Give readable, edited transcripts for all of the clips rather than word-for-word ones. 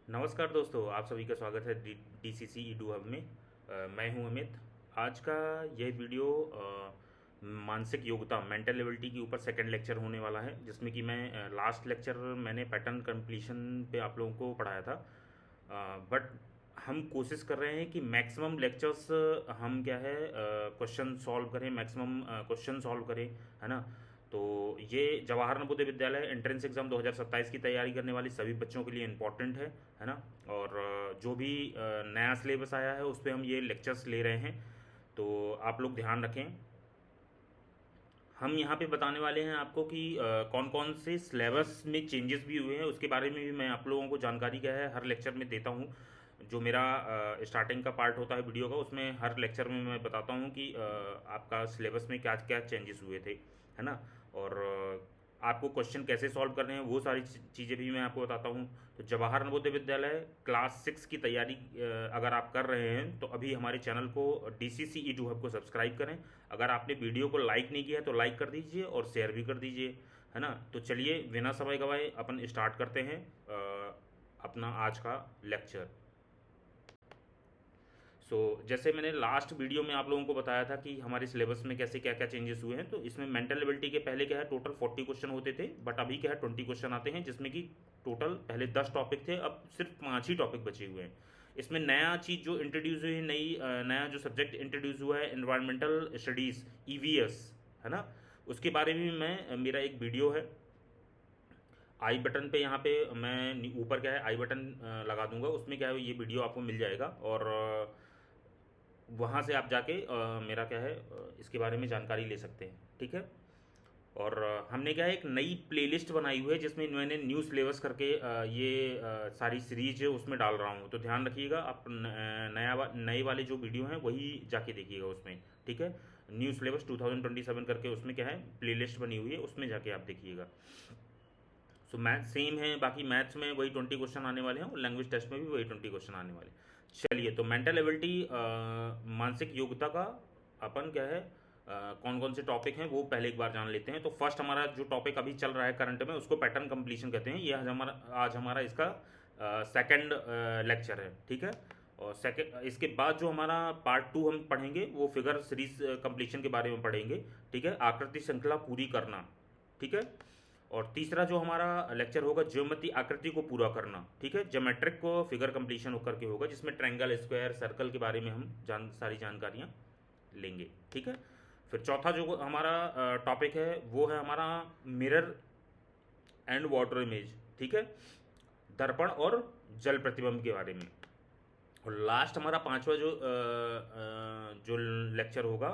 नमस्कार दोस्तों, आप सभी का स्वागत है DCC ईडू हब में। मैं हूं अमित। आज का यह वीडियो मानसिक योग्यता मेंटल एबिलिटी के ऊपर सेकंड लेक्चर होने वाला है, जिसमें कि मैं लास्ट लेक्चर मैंने पैटर्न कंप्लीशन पे आप लोगों को पढ़ाया था। बट हम कोशिश कर रहे हैं कि मैक्सिमम लेक्चर्स हम क्या है क्वेश्चन सॉल्व करें, मैक्सिमम क्वेश्चन सॉल्व करें, है ना। तो ये जवाहर नवोदय विद्यालय एंट्रेंस एग्ज़ाम 2027 की तैयारी करने वाली सभी बच्चों के लिए इम्पोर्टेंट है ना। और जो भी नया सिलेबस आया है उस पर हम ये लेक्चर्स ले रहे हैं, तो आप लोग ध्यान रखें। हम यहाँ पे बताने वाले हैं आपको कि कौन कौन से सिलेबस में चेंजेस भी हुए हैं, उसके बारे में भी मैं आप लोगों को जानकारी क्या है हर लेक्चर में देता हूँ। जो मेरा स्टार्टिंग का पार्ट होता है वीडियो का, उसमें हर लेक्चर में मैं बताता हूँ कि आपका सिलेबस में क्या क्या चेंजेस हुए थे, है ना। और आपको क्वेश्चन कैसे सॉल्व करने हैं वो सारी चीज़ें भी मैं आपको बताता हूँ। तो जवाहर नवोदय विद्यालय क्लास 6 की तैयारी अगर आप कर रहे हैं तो अभी हमारे चैनल को DCC ईडू हब को सब्सक्राइब करें। अगर आपने वीडियो को लाइक नहीं किया है तो लाइक कर दीजिए और शेयर भी कर दीजिए, है ना। तो चलिए बिना समय गवाए अपन स्टार्ट करते हैं अपना आज का लेक्चर। जैसे मैंने लास्ट वीडियो में आप लोगों को बताया था कि हमारे सिलेबस में कैसे क्या क्या चेंजेस हुए हैं, तो इसमें मेंटल एबिलिटी के पहले क्या है टोटल 40 क्वेश्चन होते थे, बट अभी क्या है 20 क्वेश्चन आते हैं, जिसमें कि टोटल पहले 10 टॉपिक थे, अब सिर्फ 5 ही टॉपिक बचे हुए हैं। इसमें नया चीज़ जो इंट्रोड्यूस हुई है, नया जो सब्जेक्ट इंट्रोड्यूस हुआ है एनवायरमेंटल स्टडीज़, EVS, है ना। उसके बारे में मैं मेरा एक वीडियो है, आई बटन पे यहाँ पे मैं ऊपर क्या है आई बटन लगा दूंगा, उसमें क्या है ये वीडियो आपको मिल जाएगा। और वहाँ से आप जाके मेरा क्या है इसके बारे में जानकारी ले सकते हैं, ठीक है। और हमने क्या है एक नई प्लेलिस्ट बनाई हुई है, जिसमें मैंने न्यू सिलेबस करके ये सारी सीरीज है उसमें डाल रहा हूँ। तो ध्यान रखिएगा, आप नए वाले जो वीडियो हैं वही जाके देखिएगा उसमें, ठीक है। न्यू सिलेबस 2027 करके उसमें क्या है प्लेलिस्ट बनी हुई है, उसमें जाके आप देखिएगा। मैथ सेम है, बाकी मैथ्स में वही 20 क्वेश्चन आने वाले हैं और लैंग्वेज टेस्ट में भी वही 20 क्वेश्चन आने वाले हैं। चलिए, तो मेंटल एबिलिटी मानसिक योग्यता का अपन क्या है कौन कौन से टॉपिक हैं वो पहले एक बार जान लेते हैं। तो फर्स्ट हमारा जो टॉपिक अभी चल रहा है करंट में, उसको पैटर्न कंप्लीशन कहते हैं। ये आज हमारा इसका सेकंड लेक्चर है, ठीक है। और सेकंड इसके बाद जो हमारा पार्ट 2 हम पढ़ेंगे वो फिगर सीरीज कंप्लीशन के बारे में पढ़ेंगे, ठीक है। आकृति श्रृंखला पूरी करना, ठीक है। और तीसरा जो हमारा लेक्चर होगा ज्योमेट्री आकृति को पूरा करना, ठीक है। ज्योमेट्रिक को फिगर कंप्लीशन होकर के होगा, जिसमें ट्रायंगल, स्क्वायर, सर्कल के बारे में हम सारी जानकारियाँ लेंगे, ठीक है। फिर चौथा जो हमारा टॉपिक है वो है हमारा मिरर एंड वाटर इमेज, ठीक है। दर्पण और जल प्रतिबिंब के बारे में। और लास्ट हमारा पांचवा जो लेक्चर होगा,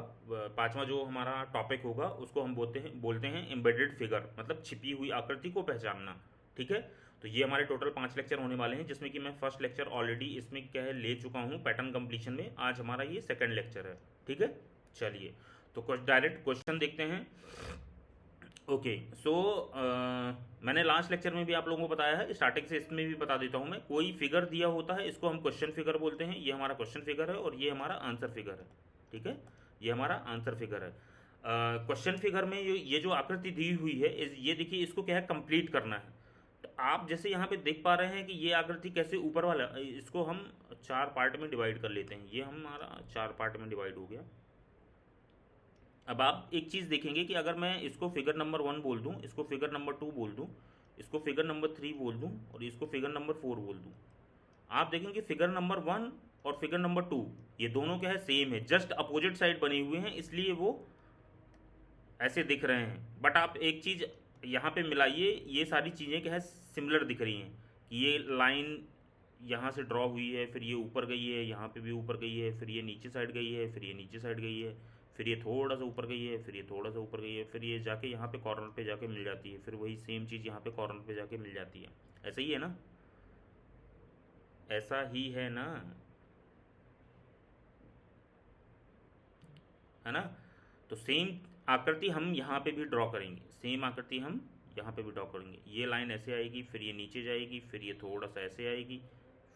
पांचवा जो हमारा टॉपिक होगा, उसको हम बोलते हैं एम्बेडेड फिगर, मतलब छिपी हुई आकृति को पहचानना, ठीक है। तो ये हमारे टोटल 5 लेक्चर होने वाले हैं, जिसमें कि मैं फर्स्ट लेक्चर ऑलरेडी इसमें क्या है ले चुका हूँ पैटर्न कंप्लीशन में। आज हमारा ये सेकंड लेक्चर है, ठीक है। चलिए, तो कुछ डायरेक्ट क्वेश्चन देखते हैं। ओके, मैंने लास्ट लेक्चर में भी आप लोगों को बताया है, स्टार्टिंग से इसमें भी बता देता हूँ मैं। कोई फिगर दिया होता है, इसको हम क्वेश्चन फिगर बोलते हैं। ये हमारा क्वेश्चन फिगर है और ये हमारा आंसर फिगर है, ठीक है। ये हमारा आंसर फिगर है। क्वेश्चन फिगर में ये जो आकृति दी हुई है, ये देखिए, इसको क्या है कंप्लीट करना है। तो आप जैसे यहाँ पे देख पा रहे हैं कि ये आकृति कैसे ऊपर वाला, इसको हम 4 पार्ट में डिवाइड कर लेते हैं। ये हमारा 4 पार्ट में डिवाइड हो गया। अब आप एक चीज़ देखेंगे कि अगर मैं इसको फिगर नंबर 1 बोल दूं, इसको फिगर नंबर 2 बोल दूं, इसको फिगर नंबर 3 बोल दूं और इसको फिगर नंबर 4 बोल दूं, आप देखेंगे फिगर नंबर 1 और फिगर नंबर 2 ये दोनों क्या है सेम है, जस्ट अपोजिट साइड बने हुए हैं, इसलिए वो ऐसे दिख रहे हैं। बट आप एक चीज़ यहाँ पे मिलाइए, ये सारी चीज़ें क्या है सिमिलर दिख रही हैं कि ये लाइन यहाँ से ड्रॉ हुई है, फिर ये ऊपर गई है, यहाँ पे भी ऊपर गई है, फिर ये नीचे साइड गई है, फिर ये नीचे साइड गई है, फिर ये थोड़ा सा ऊपर गई है, फिर ये थोड़ा सा ऊपर गई है, फिर ये जाके यहाँ पे कॉर्नर पे जाके मिल जाती है, फिर वही सेम चीज़ यहाँ पे कॉर्नर पे जाके मिल जाती है। ऐसा ही है ना, ऐसा ही है ना, है ना। तो सेम आकृति हम यहाँ पे भी ड्रॉ करेंगे, सेम आकृति हम यहाँ पे भी ड्रॉ करेंगे। ये लाइन ऐसे आएगी, फिर ये नीचे जाएगी, फिर ये थोड़ा सा ऐसे आएगी,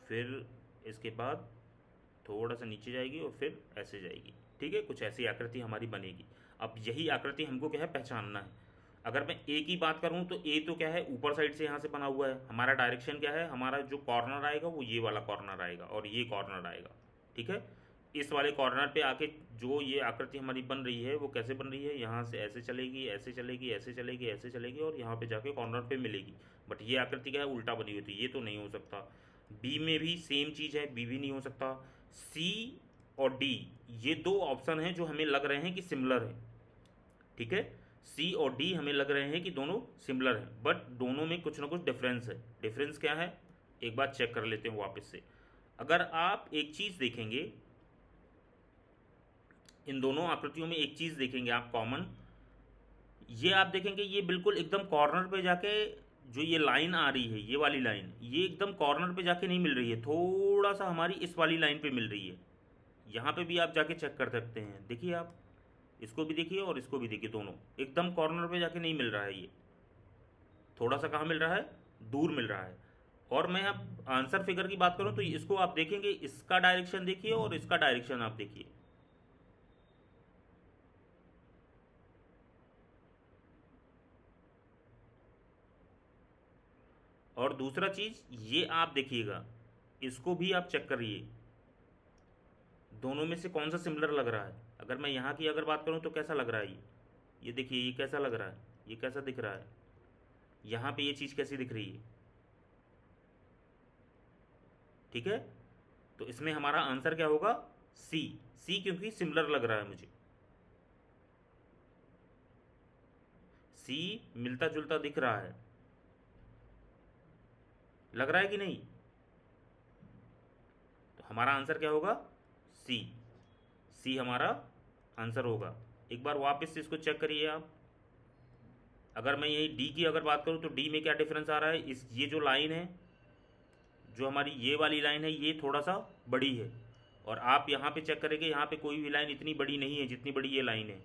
फिर इसके बाद थोड़ा सा नीचे जाएगी और फिर ऐसे जाएगी, ठीक है। कुछ ऐसी आकृति हमारी बनेगी। अब यही आकृति हमको क्या है पहचानना है। अगर मैं ए की बात करूं तो ए तो क्या है, ऊपर साइड से यहाँ से बना हुआ है, हमारा डायरेक्शन क्या है, हमारा जो कॉर्नर आएगा वो ये वाला कॉर्नर आएगा और ये कॉर्नर आएगा। ठीक है, इस वाले कॉर्नर पे आके जो ये आकृति हमारी बन रही है वो कैसे बन रही है, यहाँ से ऐसे चलेगी, ऐसे चलेगी, ऐसे चलेगी, ऐसे चलेगी और यहाँ पे जाके कॉर्नर पे मिलेगी। बट ये आकृति क्या है, उल्टा बनी हुई थी, ये तो नहीं हो सकता। बी में भी सेम चीज़ है, बी भी नहीं हो सकता। सी और डी, ये दो ऑप्शन हैं जो हमें लग रहे हैं कि सिमिलर है। ठीक है, सी और डी हमें लग रहे हैं कि दोनों सिमिलर हैं, बट दोनों में कुछ ना कुछ डिफरेंस है। डिफरेंस क्या है, एक बार चेक कर लेते हैं वापस से। अगर आप एक चीज़ देखेंगे, इन दोनों आकृतियों में एक चीज़ देखेंगे आप कॉमन, ये आप देखेंगे ये बिल्कुल एकदम कॉर्नर पे जाके जो ये लाइन आ रही है, ये वाली लाइन, ये एकदम कॉर्नर पे जाके नहीं मिल रही है, थोड़ा सा हमारी इस वाली लाइन पे मिल रही है। यहाँ पे भी आप जाके चेक कर सकते हैं, देखिए आप इसको भी देखिए और इसको भी देखिए, दोनों एकदम कॉर्नर पे जाके नहीं मिल रहा है, ये थोड़ा सा कहाँ मिल रहा है, दूर मिल रहा है। और मैं अब आंसर फिगर की बात करूँ तो इसको आप देखेंगे, इसका डायरेक्शन देखिए और इसका डायरेक्शन आप देखिए। और दूसरा चीज़ ये आप देखिएगा, इसको भी आप चेक करिए, दोनों में से कौन सा सिमिलर लग रहा है। अगर मैं यहाँ की अगर बात करूँ तो कैसा लग रहा है ये देखिए, ये कैसा लग रहा है, ये कैसा दिख रहा है, यहाँ पे ये चीज़ कैसी दिख रही है। ठीक है, तो इसमें हमारा आंसर क्या होगा, सी। सी क्योंकि सिमिलर लग रहा है मुझे, सी मिलता जुलता दिख रहा है, लग रहा है कि नहीं। तो हमारा आंसर क्या होगा, सी। सी हमारा आंसर होगा। एक बार वापस से इसको चेक करिए आप। अगर मैं यही डी की अगर बात करूं तो डी में क्या डिफरेंस आ रहा है, इस ये जो लाइन है, जो हमारी ये वाली लाइन है, ये थोड़ा सा बड़ी है। और आप यहाँ पे चेक करेंगे, यहाँ पे कोई भी लाइन इतनी बड़ी नहीं है जितनी बड़ी ये लाइन है।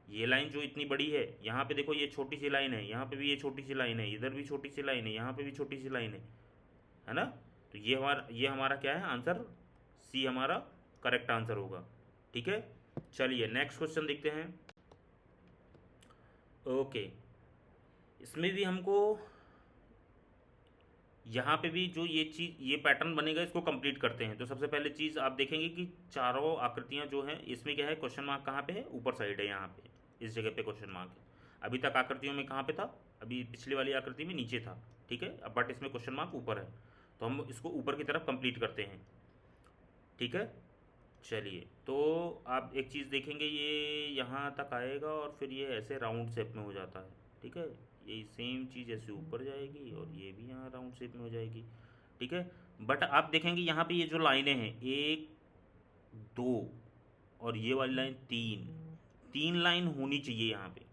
ये लाइन जो इतनी बड़ी है, यहाँ पे देखो ये छोटी सी लाइन है, यहाँ पे भी ये छोटी सी लाइन है, इधर भी छोटी सी लाइन है, यहाँ पे भी छोटी सी लाइन है ना। तो ये हमारा क्या है आंसर, सी हमारा करेक्ट आंसर होगा। ठीक है, चलिए नेक्स्ट क्वेश्चन देखते हैं। ओके, इसमें भी हमको यहाँ पे भी जो ये चीज़, ये पैटर्न बनेगा, इसको कंप्लीट करते हैं। तो सबसे पहले चीज़ आप देखेंगे कि चारों आकृतियाँ जो हैं, इसमें क्या है, क्वेश्चन मार्क कहाँ पे है, ऊपर साइड है, यहाँ पे इस जगह पे क्वेश्चन मार्क है। अभी तक आकृतियों में कहाँ पे था, अभी पिछली वाली आकृति में नीचे था। ठीक है, अब बट इसमें क्वेश्चन मार्क ऊपर है, तो हम इसको ऊपर की तरफ कंप्लीट करते हैं। ठीक है, चलिए, तो आप एक चीज़ देखेंगे, ये यहाँ तक आएगा और फिर ये ऐसे राउंड शेप में हो जाता है। ठीक है, यही सेम चीज़ ऐसे ऊपर जाएगी और ये भी यहाँ राउंड शेप में हो जाएगी। ठीक है, बट आप देखेंगे यहाँ पे ये जो लाइनें हैं, एक, दो और ये वाली लाइन, तीन, तीन लाइन होनी चाहिए यहाँ पे।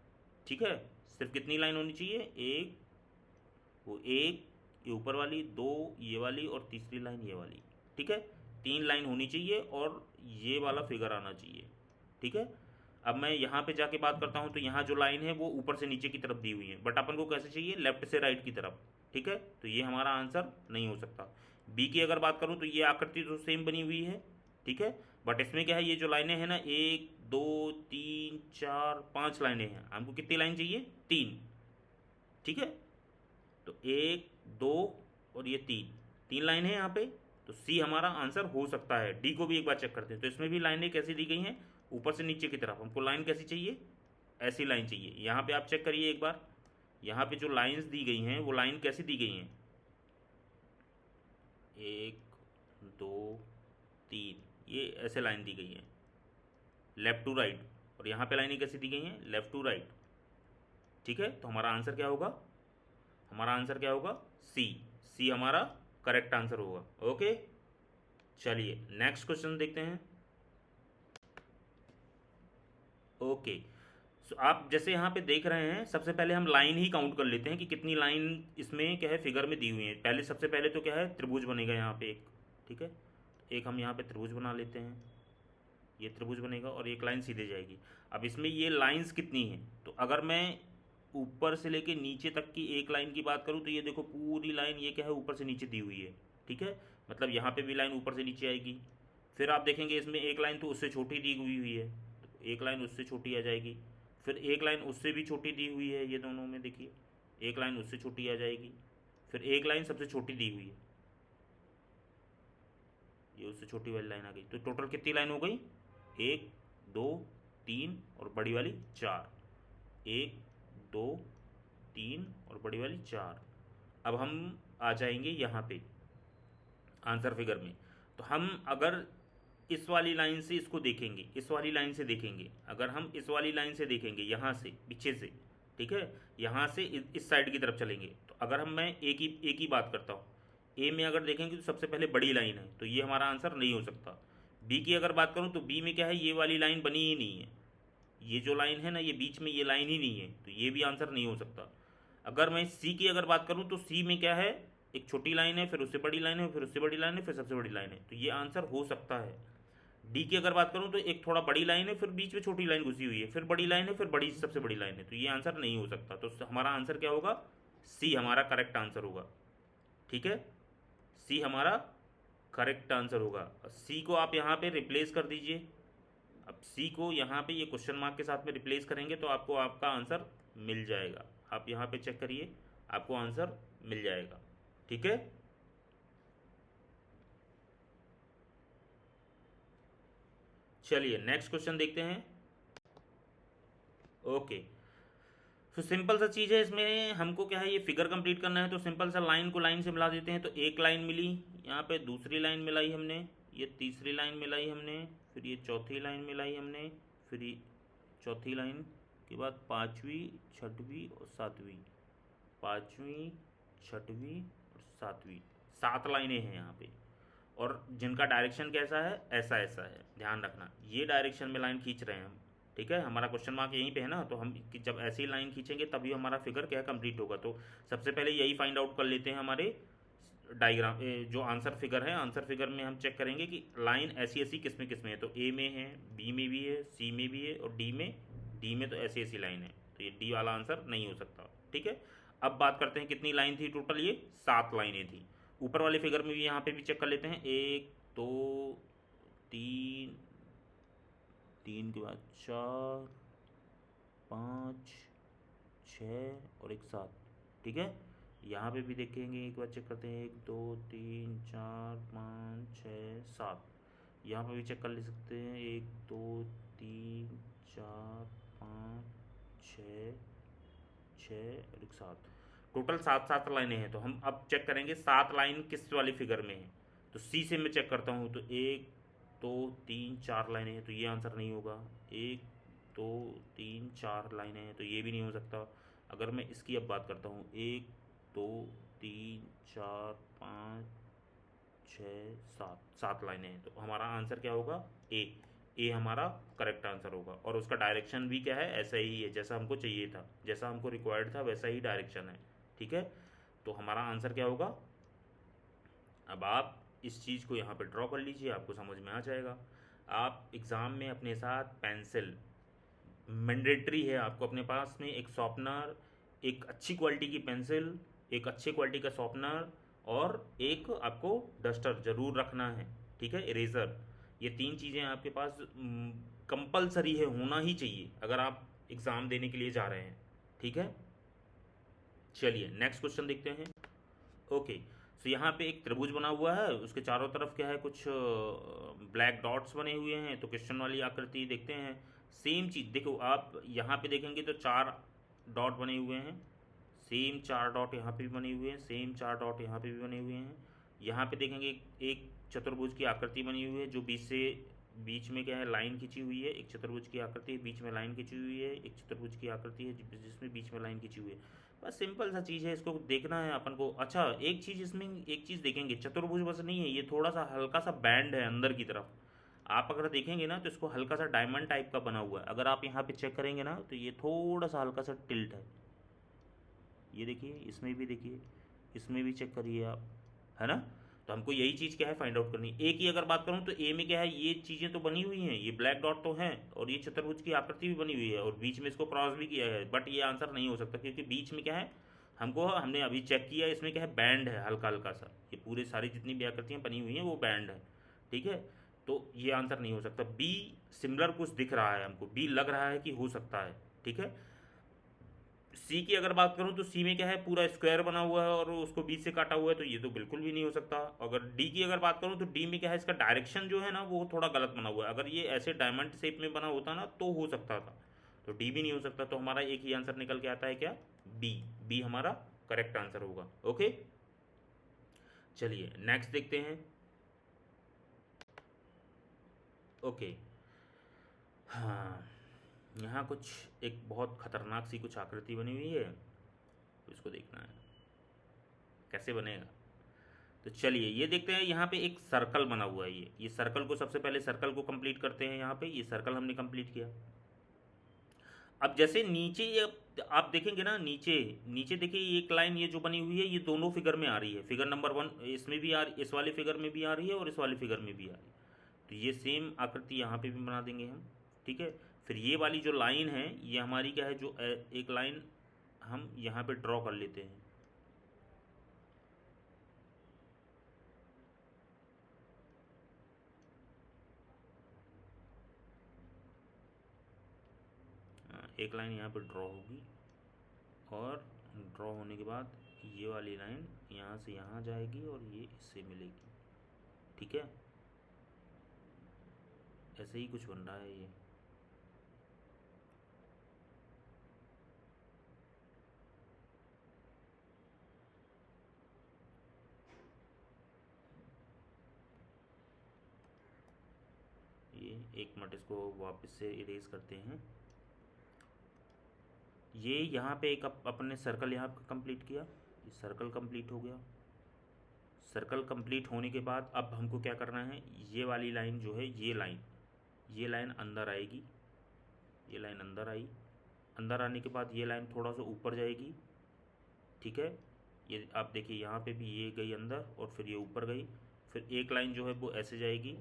ठीक है, सिर्फ कितनी लाइन होनी चाहिए, एक, वो एक, ये ऊपर वाली, दो ये वाली और तीसरी लाइन ये वाली। ठीक है, तीन लाइन होनी चाहिए और ये वाला फिगर आना चाहिए। ठीक है, अब मैं यहाँ पे जाके बात करता हूँ तो यहाँ जो लाइन है वो ऊपर से नीचे की तरफ दी हुई है, बट अपन को कैसे चाहिए, लेफ्ट से राइट की तरफ। ठीक है, तो ये हमारा आंसर नहीं हो सकता। बी की अगर बात करूँ तो ये आकृति तो सेम बनी हुई है। ठीक है, बट इसमें क्या है, ये जो लाइनें हैं ना, एक, दो, तीन, चार, पाँच लाइनें हैं, हमको कितनी लाइन चाहिए, तीन। ठीक है, तो एक, दो और ये तीन, तीन लाइन है यहाँ पे, तो सी हमारा आंसर हो सकता है। डी को भी एक बार चेक करते हैं, तो इसमें भी लाइनें कैसी दी गई हैं, ऊपर से नीचे की तरफ। हमको लाइन कैसी चाहिए, ऐसी लाइन चाहिए। यहाँ पे आप चेक करिए एक बार, यहाँ पे जो लाइंस दी गई हैं वो लाइन कैसी दी गई हैं, एक, दो, तीन, ये ऐसे लाइन दी गई हैं, लेफ्ट टू राइट। और यहाँ पे लाइनें कैसी दी गई हैं, लेफ्ट टू राइट। ठीक है, तो हमारा आंसर क्या होगा, हमारा आंसर क्या होगा, सी। सी हमारा करेक्ट आंसर होगा। ओके, चलिए नेक्स्ट क्वेश्चन देखते हैं। ओके, सो आप जैसे यहाँ पे देख रहे हैं, सबसे पहले हम लाइन ही काउंट कर लेते हैं कि कितनी लाइन इसमें क्या है, फिगर में दी हुई है। पहले सबसे पहले तो क्या है, त्रिभुज बनेगा यहाँ पे एक। ठीक है, एक हम यहाँ पे त्रिभुज बना लेते हैं, ये त्रिभुज बनेगा और एक लाइन सीधे जाएगी। अब इसमें ये लाइंस कितनी हैं, तो अगर मैं ऊपर से लेके नीचे तक की एक लाइन की बात करूँ तो ये देखो पूरी लाइन ये क्या है, ऊपर से नीचे दी हुई है। ठीक है, मतलब यहाँ पे भी लाइन ऊपर से नीचे आएगी। फिर आप देखेंगे इसमें एक लाइन तो उससे छोटी दी हुई है, एक लाइन उससे छोटी आ जाएगी, फिर एक लाइन उससे भी छोटी दी हुई है, ये दोनों में देखिए एक लाइन उससे छोटी आ जाएगी, फिर एक लाइन सबसे छोटी दी हुई है, ये उससे छोटी वाली लाइन आ गई। तो टोटल कितनी लाइन हो गई, 1 2 3 और बड़ी वाली 4, 1 2 3 और बड़ी वाली 4। अब हम आ जाएंगे यहाँ पे आंसर फिगर में। तो हम अगर इस वाली लाइन से इसको देखेंगे, इस वाली लाइन से देखेंगे, अगर हम इस वाली लाइन से देखेंगे यहाँ से पीछे से, ठीक है, यहाँ से इस साइड की तरफ चलेंगे, तो अगर हम मैं एक ही बात करता हूँ, ए में अगर देखेंगे तो सबसे पहले बड़ी लाइन है, तो ये हमारा आंसर नहीं हो सकता। बी की अगर बात करूँ तो बी में क्या है, ये वाली लाइन बनी ही नहीं है, ये जो लाइन है ना, ये बीच में ये लाइन ही नहीं है, तो ये भी आंसर नहीं हो सकता। अगर मैं सी की अगर बात करूँ तो सी में क्या है, एक छोटी लाइन है, फिर उससे बड़ी लाइन है, फिर उससे बड़ी लाइन है, फिर सबसे बड़ी लाइन है, तो ये आंसर हो सकता है। डी की अगर बात करूँ तो एक थोड़ा बड़ी लाइन है, फिर बीच में छोटी लाइन घुसी हुई है, फिर बड़ी लाइन है, फिर बड़ी सबसे बड़ी लाइन है, तो ये आंसर नहीं हो सकता। तो हमारा आंसर क्या होगा, सी हमारा करेक्ट आंसर होगा। ठीक है, सी हमारा करेक्ट आंसर होगा। सी को आप यहाँ पे रिप्लेस कर दीजिए। अब सी को यहाँ पे ये क्वेश्चन मार्क के साथ में रिप्लेस करेंगे तो आपको आपका आंसर मिल जाएगा। आप यहाँ पे चेक करिए, आपको आंसर मिल जाएगा। ठीक है, चलिए नेक्स्ट क्वेश्चन देखते हैं। ओके, तो सिंपल सा चीज़ है, इसमें हमको क्या है, ये फिगर कंप्लीट करना है, तो सिंपल सा लाइन को लाइन से मिला देते हैं। तो एक लाइन मिली, यहाँ पे दूसरी लाइन मिलाई हमने, ये तीसरी लाइन मिलाई हमने, फिर ये चौथी लाइन मिलाई हमने, फिर ये चौथी लाइन के बाद पाँचवीं छठवीं और सातवीं, पाँचवीं छठवीं और सातवीं, 7 लाइनें हैं यहाँ पे। और जिनका डायरेक्शन कैसा है, ऐसा ऐसा है, ध्यान रखना ये डायरेक्शन में लाइन खींच रहे हैं हम। ठीक है, हमारा क्वेश्चन मार्क यहीं पे है ना, तो हम जब ऐसी लाइन खींचेंगे तभी हमारा फिगर क्या कंप्लीट होगा। तो सबसे पहले यही फाइंड आउट कर लेते हैं, हमारे डायग्राम जो आंसर फिगर है, आंसर फिगर में हम चेक करेंगे कि लाइन ऐसी ऐसी किस में है। तो ए में है, बी में भी है, सी में भी है, और डी में तो ऐसी ऐसी लाइन है, तो ये डी वाला आंसर नहीं हो सकता। ठीक है, अब बात करते हैं कितनी लाइन थी टोटल, ये 7 लाइनें थी। ऊपर वाले फिगर में भी यहाँ पे भी चेक कर लेते हैं, 1 2 3, 3 के बाद 4 5 6 और एक 7। ठीक है, यहाँ पे भी देखेंगे, एक बार चेक करते हैं, 1 2 3 4 5 6 7। यहाँ पे भी चेक कर ले सकते हैं, 1 2 3 4 5 6 और एक 7। टोटल 7 लाइनें हैं। तो हम अब चेक करेंगे 7 लाइन किस वाली फिगर में है। तो सी से मैं चेक करता हूँ, तो 1 2 3 4 लाइनें हैं, तो ये आंसर नहीं होगा। 1 2 3 4 लाइनें हैं, तो ये भी नहीं हो सकता। अगर मैं इसकी अब बात करता हूँ, 1 2 3 4 5 6 7 लाइनें हैं, तो हमारा आंसर क्या होगा, ए हमारा करेक्ट आंसर होगा। और उसका डायरेक्शन भी क्या है, ऐसा ही है जैसा हमको चाहिए था, जैसा हमको रिक्वायर्ड था वैसा ही डायरेक्शन है। ठीक है, तो हमारा आंसर क्या होगा। अब आप इस चीज़ को यहाँ पे ड्रॉ कर लीजिए, आपको समझ में आ जाएगा। आप एग्ज़ाम में अपने साथ पेंसिल मैंडेटरी है, आपको अपने पास में एक शॉर्पनर, एक अच्छी क्वालिटी की पेंसिल, एक अच्छे क्वालिटी का शॉर्पनर और एक आपको डस्टर ज़रूर रखना है। ठीक है, इरेज़र, ये 3 चीज़ें आपके पास कंपलसरी है, होना ही चाहिए अगर आप एग्ज़ाम देने के लिए जा रहे हैं। ठीक है, चलिए नेक्स्ट क्वेश्चन देखते हैं। ओके, सो यहाँ पे एक त्रिभुज बना हुआ है, उसके चारों तरफ क्या है, कुछ ब्लैक डॉट्स बने हुए हैं। तो क्वेश्चन वाली आकृति देखते हैं। सेम चीज़ देखो, आप यहाँ पे देखेंगे तो 4 डॉट बने हुए हैं, सेम 4 डॉट यहाँ पे भी बने हुए हैं, सेम 4 डॉट यहाँ पे भी बने हुए हैं। यहाँ पे देखेंगे एक चतुर्भुज की आकृति बनी हुई है, जो बीच में क्या है, लाइन खींची हुई है। एक चतुर्भुज की आकृति है, बीच में लाइन खींची हुई है। एक चतुर्भुज की आकृति है जिसमें बीच में लाइन खींची हुई है। बस सिंपल सा चीज़ है, इसको देखना है अपन को। अच्छा, एक चीज़ इसमें, एक चीज़ देखेंगे, चतुर्भुज बस नहीं है, ये थोड़ा सा हल्का सा बैंड है अंदर की तरफ। आप अगर देखेंगे ना तो इसको हल्का सा डायमंड टाइप का बना हुआ है। अगर आप यहाँ पे चेक करेंगे ना तो ये थोड़ा सा हल्का सा टिल्ट है। ये देखिए, इसमें भी देखिए, इसमें भी चेक करिए आप, है ना। तो हमको यही चीज़ क्या है, फाइंड आउट करनी। ए की अगर बात करूँ तो ए में क्या है, ये चीज़ें तो बनी हुई हैं, ये ब्लैक डॉट तो हैं, और ये चतुर्भुज की आकृति भी बनी हुई है, और बीच में इसको क्रॉस भी किया है। बट ये आंसर नहीं हो सकता, क्योंकि बीच में क्या है, हमने अभी चेक किया, इसमें क्या है, बैंड है हल्का हल्का सा। ये पूरे सारी जितनी भी आकृतियाँ बनी हुई हैं वो बैंड है। ठीक है, तो ये आंसर नहीं हो सकता। बी सिमिलर कुछ दिख रहा है हमको, बी लग रहा है कि हो सकता है, ठीक है। सी की अगर बात करूं तो सी में क्या है, पूरा स्क्वायर बना हुआ है और उसको बीच से काटा हुआ है, तो ये तो बिल्कुल भी नहीं हो सकता। अगर डी की अगर बात करूं तो डी में क्या है, इसका डायरेक्शन जो है ना वो थोड़ा गलत बना हुआ है। अगर ये ऐसे डायमंड शेप में बना होता ना तो हो सकता था, तो डी भी नहीं हो सकता। तो हमारा एक ही आंसर निकल के आता है क्या, बी। बी हमारा करेक्ट आंसर होगा। ओके, चलिए नेक्स्ट देखते हैं। ओके, हाँ, यहाँ कुछ एक बहुत खतरनाक सी कुछ आकृति बनी हुई है, तो इसको देखना है कैसे बनेगा। तो चलिए ये देखते हैं, यहाँ पे एक सर्कल बना हुआ है। ये सर्कल को सबसे पहले सर्कल को कंप्लीट करते हैं। यहाँ पे ये सर्कल हमने कंप्लीट किया। अब जैसे नीचे ये आप देखेंगे ना, नीचे नीचे देखिए ये एक लाइन ये जो बनी हुई है, ये दोनों फिगर में आ रही है। फिगर नंबर 1 इसमें भी आ रही, इस वाले फिगर में भी आ रही है और इस वाले फिगर में भी आ रही है। तो ये सेम आकृति यहाँ पे भी बना देंगे हम, ठीक है। फिर ये वाली जो लाइन है ये हमारी क्या है, जो एक लाइन हम यहाँ पे ड्रॉ कर लेते हैं। एक लाइन यहाँ पे ड्रॉ होगी और ड्रॉ होने के बाद ये वाली लाइन यहाँ से यहाँ जाएगी और ये इससे मिलेगी, ठीक है। ऐसे ही कुछ बन रहा है ये। एक मिनट, इसको वापस से इरेज करते हैं। ये यहाँ पे एक अपने सर्कल यहाँ पे कंप्लीट किया, ये सर्कल कंप्लीट हो गया। सर्कल कंप्लीट होने के बाद अब हमको क्या करना है, ये वाली लाइन जो है, ये लाइन अंदर आएगी। ये लाइन अंदर आई, अंदर आने के बाद ये लाइन थोड़ा सा ऊपर जाएगी, ठीक है। ये आप देखिए यहाँ पे भी ये गई अंदर और फिर ये ऊपर गई। फिर एक लाइन जो है वो ऐसे जाएगी,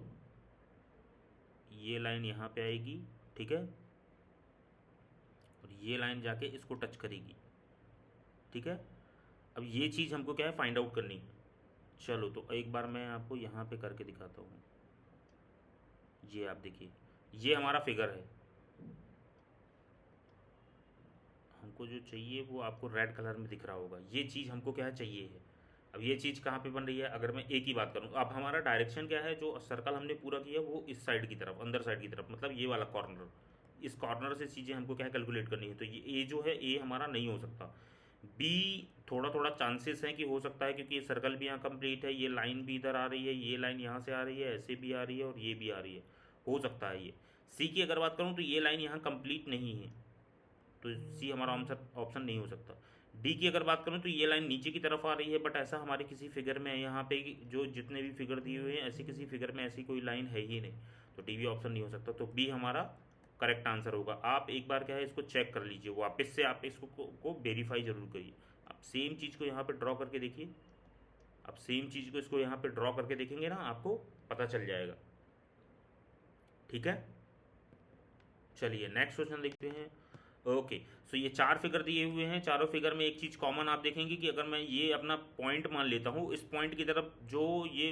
ये लाइन यहाँ पे आएगी, ठीक है। और ये लाइन जाके इसको टच करेगी, ठीक है। अब ये चीज़ हमको क्या है, फाइंड आउट करनी है। चलो तो एक बार मैं आपको यहाँ पे करके दिखाता हूँ। ये आप देखिए, ये हमारा फिगर है। हमको जो चाहिए वो आपको रेड कलर में दिख रहा होगा। ये चीज़ हमको क्या है चाहिए है। अब ये चीज़ कहाँ पे बन रही है, अगर मैं ए की बात करूँ, अब हमारा डायरेक्शन क्या है, जो सर्कल हमने पूरा किया वो इस साइड की तरफ, अंदर साइड की तरफ, मतलब ये वाला कॉर्नर। इस कॉर्नर से चीज़ें हमको क्या है कैलकुलेट करनी है। तो ये ए जो है, ए हमारा नहीं हो सकता। बी थोड़ा थोड़ा चांसेस हैं कि हो सकता है, क्योंकि ये सर्कल भी यहाँ कंप्लीट है, ये लाइन भी इधर आ रही है, ये लाइन यहाँ से आ रही है, ऐसे भी आ रही है और ये भी आ रही है, हो सकता है ये। सी की अगर बात करूँ तो ये लाइन यहाँ कंप्लीट नहीं है, तो सी हमारा आंसर ऑप्शन नहीं हो सकता। डी की अगर बात करूँ तो ये लाइन नीचे की तरफ आ रही है, बट ऐसा हमारे किसी फिगर में यहाँ पे जो जितने भी फिगर दिए हुए हैं, ऐसे किसी फिगर में ऐसी कोई लाइन है ही नहीं, तो डी भी ऑप्शन नहीं हो सकता। तो बी हमारा करेक्ट आंसर होगा। आप एक बार क्या है इसको चेक कर लीजिए, वापस से आप इसको को वेरीफाई जरूर करिए। आप सेम चीज़ को यहाँ पे ड्रॉ करके देखिए, आप सेम चीज़ को इसको यहाँ पे ड्रॉ करके देखेंगे ना, आपको पता चल जाएगा, ठीक है। चलिए नेक्स्ट क्वेश्चन देखते हैं। ओके, सो ये 4 फिगर दिए हुए हैं। चारों फिगर में एक चीज़ कॉमन आप देखेंगे कि अगर मैं ये अपना पॉइंट मान लेता हूँ, इस पॉइंट की तरफ जो ये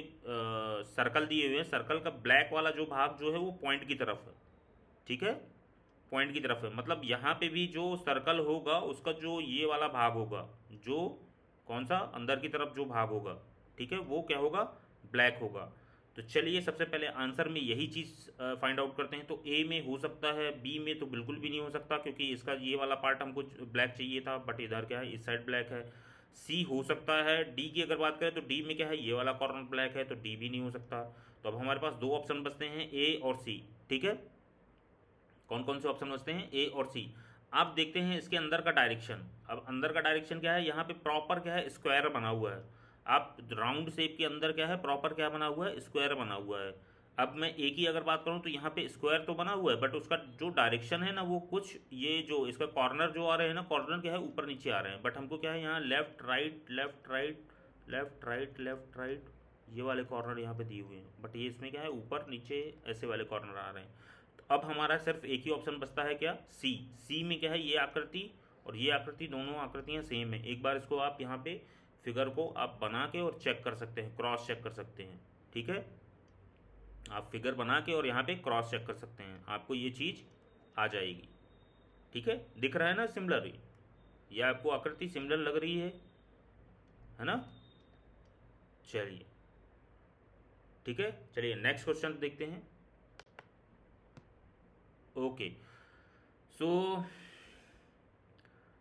सर्कल दिए हुए हैं, सर्कल का ब्लैक वाला जो भाग जो है वो पॉइंट की तरफ है, ठीक है। पॉइंट की तरफ है, मतलब यहाँ पे भी जो सर्कल होगा उसका जो ये वाला भाग होगा, जो कौन सा अंदर की तरफ जो भाग होगा, ठीक है, वो क्या होगा, ब्लैक होगा। तो चलिए सबसे पहले आंसर में यही चीज़ फाइंड आउट करते हैं। तो ए में हो सकता है, बी में तो बिल्कुल भी नहीं हो सकता, क्योंकि इसका ये वाला पार्ट हमको ब्लैक चाहिए था, बट इधर क्या है, इस साइड ब्लैक है। सी हो सकता है। डी की अगर बात करें तो डी में क्या है, ये वाला कॉर्नर ब्लैक है, तो डी भी नहीं हो सकता। तो अब हमारे पास 2 ऑप्शन बचते हैं, ए और सी, ठीक है। कौन कौन से ऑप्शन बचते हैं, ए और सी। आप देखते हैं इसके अंदर का डायरेक्शन। अब अंदर का डायरेक्शन क्या है, यहाँ पे प्रॉपर क्या है, स्क्वायर बना हुआ है। आप राउंड शेप के अंदर क्या है, प्रॉपर क्या बना हुआ है, स्क्वायर बना हुआ है। अब मैं ए की अगर बात करूँ तो यहाँ पे स्क्वायर तो बना हुआ है, बट उसका जो डायरेक्शन है ना वो कुछ, ये जो इसका कॉर्नर जो आ रहे हैं ना, कॉर्नर क्या है ऊपर नीचे आ रहे हैं, बट हमको क्या है यहाँ left right left right left right left right, ये वाले कॉर्नर यहाँ पे दिए हुए हैं, बट ये इसमें क्या है ऊपर नीचे ऐसे वाले कॉर्नर आ रहे हैं। तो अब हमारा सिर्फ एक ही ऑप्शन बचता है, क्या, सी। सी में क्या है, ये आकृति और ये आकृति, दोनों आकृतियाँ सेम है। एक बार इसको आप यहाँ पे फिगर को आप बना के और चेक कर सकते हैं, क्रॉस चेक कर सकते हैं, ठीक है। आप फिगर बना के और यहाँ पे क्रॉस चेक कर सकते हैं, आपको ये चीज़ आ जाएगी। ठीक है, दिख रहा है ना सिमिलर, ये आपको आकृति सिमिलर लग रही है ना। चलिए ठीक है, चलिए नेक्स्ट क्वेश्चन देखते हैं। ओके, सो